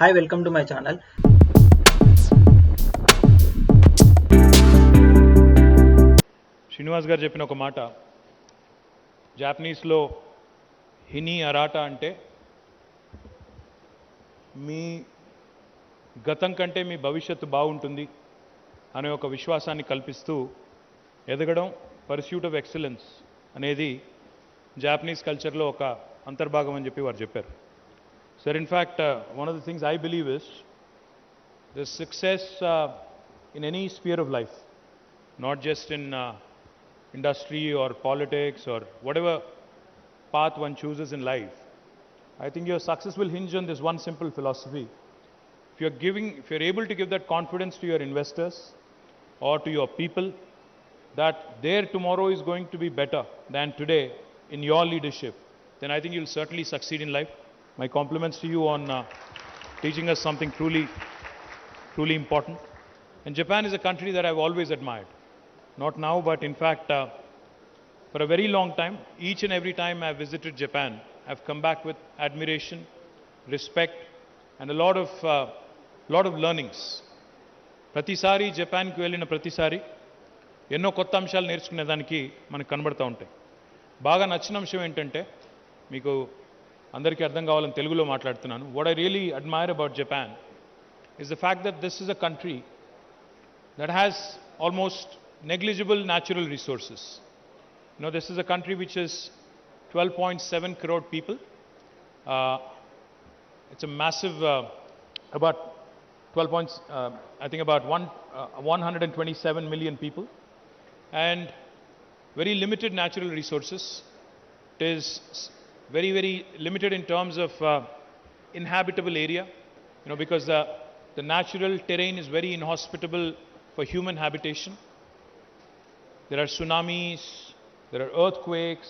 Hi, welcome to my channel. Srinivas గారు చెప్పిన ఒక మాట జాపనీస్లో హిని అరాటా అంటే మీ గతం కంటే మీ భవిష్యత్తు బాగుంటుంది అనే ఒక విశ్వాసాన్ని కల్పిస్తూ ఎదగడం పర్స్యూట్ ఆఫ్ ఎక్సలెన్స్ అనేది జాపనీస్ కల్చర్లో ఒక అంతర్భాగం అని చెప్పి వారు చెప్పారు. Sir in fact one of the things I believe is the success in any spear of life, not just in industry or politics or whatever path one chooses in life. I think your success will hinge on this one simple philosophy. If you're able to give that confidence to your investors or to your people that their tomorrow is going to be better than today in your leadership, then I think you'll certainly succeed in life. My compliments to you on teaching us something truly important. And Japan is a country that I've always admired. Not now, but in fact, for a very long time, each and every time I've visited Japan, I've come back with admiration, respect, and a lot of learnings. ప్రతిసారి జపాన్కి వెళ్ళిన ప్రతిసారి ఎన్నో కొత్త అంశాలు నేర్చుకునేదానికి మనకు కనబడుతూ ఉంటాయి. బాగా నచ్చిన అంశం ఏంటంటే, మీకు అందరికీ అర్థం కావాలని తెలుగులో మాట్లాడుతున్నాను. What I really admire about Japan is the fact that this is a country that has almost negligible natural resources. You know, this is a country which is 12.7 crore people. It's a massive, about 12 points, I think about 127 million people, and very limited natural resources. It is very, very limited in terms of inhabitable area, you know, because the natural terrain is very inhospitable for human habitation. There are tsunamis, there are earthquakes,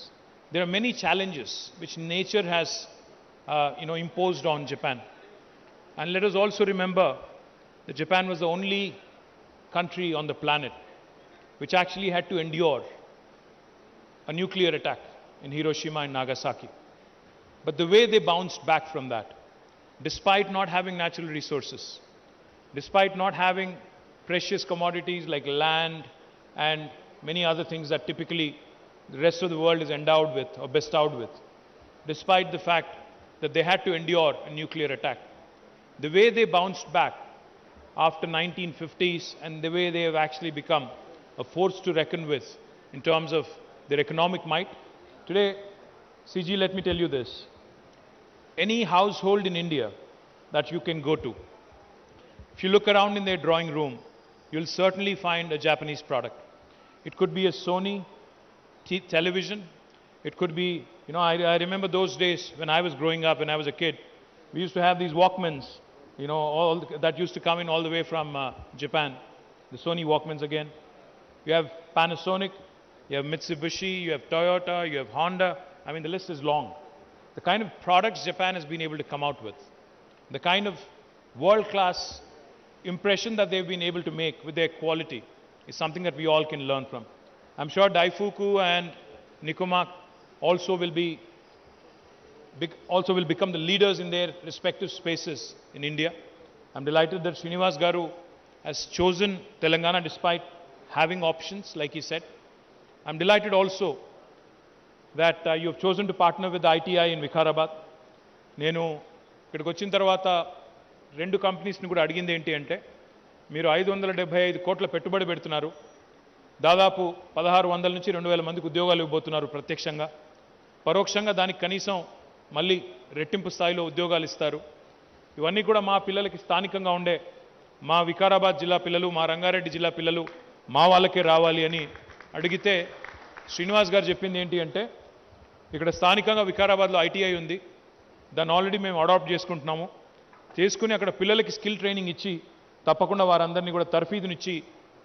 there are many challenges which nature has imposed on Japan. And let us also remember that Japan was the only country on the planet which actually had to endure a nuclear attack in Hiroshima and Nagasaki. But the way they bounced back from that, despite not having natural resources, despite not having precious commodities like land and many other things that typically the rest of the world is endowed with or bestowed with, despite the fact that they had to endure a nuclear attack, the way they bounced back after 1950s and the way they have actually become a force to reckon with in terms of their economic might. Today, CG, let me tell you this. Any household in India that you can go to, if you look around in their drawing room, you'll certainly find a Japanese product. It could be a Sony television. It could be, you know, I remember those days when I was growing up, when I was a kid, we used to have these Walkmans, you know, that used to come in all the way from Japan. The Sony Walkmans again. You have Panasonic, you have Mitsubishi, you have Toyota, you have Honda. I mean, the list is long. The kind of products Japan has been able to come out with, the kind of world-class impression that they've been able to make with their quality is something that we all can learn from. I'm sure Daifuku and Nikoma also will become the leaders in their respective spaces in India. I'm delighted that Srinivas Garu has chosen Telangana despite having options, like he said. I'm delighted also that you have chosen to partner with ITI in Hyderabad. నేను ఇక్కడికి వచ్చిన తర్వాత రెండు కంపెనీస్ని కూడా అడిగింది ఏంటి అంటే, మీరు 575 కోట్ల పెట్టుబడి పెడుతున్నారు, దాదాపు 1600 నుంచి 2000 మందికి ఉద్యోగాలు ఇవ్వబోతున్నారు ప్రత్యక్షంగా, పరోక్షంగా దానికి కనీసం మళ్ళీ రెట్టింపు స్థాయిలో ఉద్యోగాలు ఇస్తారు. ఇవన్నీ కూడా మా పిల్లలకి స్థానికంగా ఉండే మా వికారాబాద్ జిల్లా పిల్లలు, మా రంగారెడ్డి జిల్లా పిల్లలు మా వాళ్ళకే రావాలి అని అడిగితే, శ్రీనివాస్ గారు చెప్పింది ఏంటి అంటే, ఇక్కడ స్థానికంగా వికారాబాద్లో ఐటీఐ ఉంది, దాన్ని ఆల్రెడీ మేము అడాప్ట్ చేసుకుని అక్కడ పిల్లలకి స్కిల్ ట్రైనింగ్ ఇచ్చి తప్పకుండా వారందరినీ కూడా తర్ఫీదునిచ్చి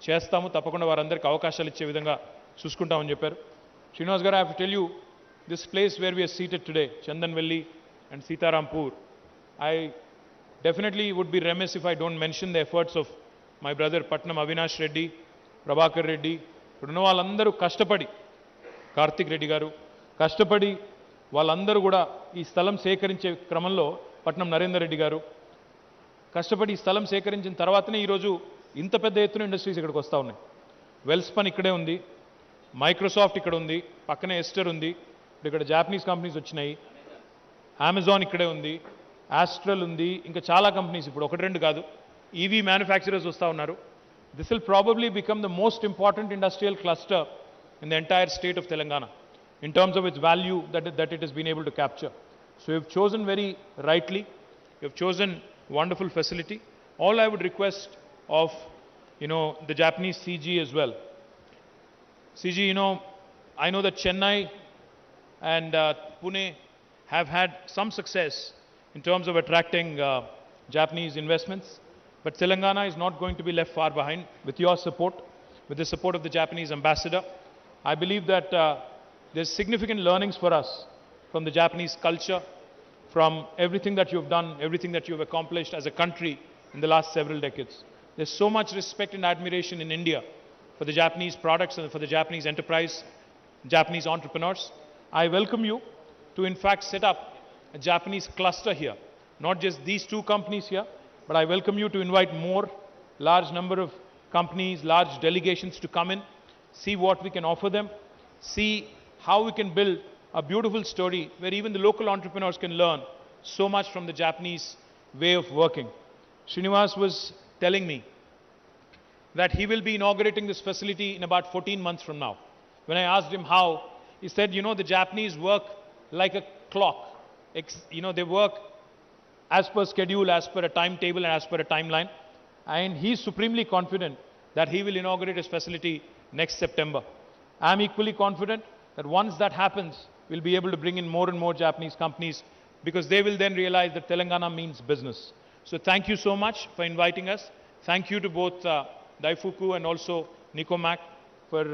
చేస్తాము, తప్పకుండా వారందరికీ అవకాశాలు ఇచ్చే విధంగా చూసుకుంటామని చెప్పారు. శ్రీనివాస్ గారు, I have to tell you, this place where we are seated today, Chandanvelly and Sitarampur, I definitely would be remiss if I don't mention the efforts of my brother Patnam Avinash Reddy, Prabhakar Reddy. ఇప్పుడున్న వాళ్ళందరూ కష్టపడి, కార్తిక్ రెడ్డి గారు కష్టపడి వాళ్ళందరూ కూడా ఈ స్థలం సేకరించే క్రమంలో పట్నం నరేందర్ రెడ్డి గారు కష్టపడి ఈ స్థలం సేకరించిన తర్వాతనే ఈరోజు ఇంత పెద్ద ఎత్తున ఇండస్ట్రీస్ ఇక్కడికి వస్తూ ఉన్నాయి. వెల్స్పన్ ఇక్కడే ఉంది, మైక్రోసాఫ్ట్ ఇక్కడ ఉంది, పక్కనే ఎస్టర్ ఉంది, ఇక్కడ జాపనీస్ కంపెనీస్ వచ్చినాయి, అమెజాన్ ఇక్కడే ఉంది, ఆస్ట్రల్ ఉంది, ఇంకా చాలా కంపెనీస్ ఇప్పుడు ఒకటి రెండు కాదు ఈవీ మ్యానుఫ్యాక్చరర్స్ వస్తూ ఉన్నారు. This will probably become the most important industrial cluster in the entire state of Telangana in terms of its value that it has been able to capture. So you've chosen very rightly, you've chosen wonderful facility. All I would request of the Japanese CG as well. CG, I know that Chennai and Pune have had some success in terms of attracting Japanese investments, but Telangana is not going to be left far behind. With your support, with the support of the Japanese ambassador, I believe that there's significant learnings for us from the Japanese culture, from everything that you've done, everything that you've accomplished as a country in the last several decades. There's so much respect and admiration in India for the Japanese products and for the Japanese enterprise, Japanese entrepreneurs. I welcome you to in fact set up a Japanese cluster here, not just these two companies here, but I welcome you to invite more, large number of companies, large delegations to come in, see what we can offer them, see how we can build a beautiful story where even the local entrepreneurs can learn so much from the Japanese way of working. Srinivas was telling me that he will be inaugurating this facility in about 14 months from now. When I asked him how, he said, the Japanese work like a clock. They work as per schedule, as per a timetable and as per a timeline. And he is supremely confident that he will inaugurate his facility next September. I am equally confident that once that happens, we'll be able to bring in more and more Japanese companies because they will then realize that Telangana means business. So thank you so much for inviting us. Thank you to both Daifuku and also Nicomac for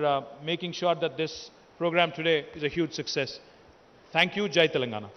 making sure that this program today is a huge success. Thank you. Jai Telangana.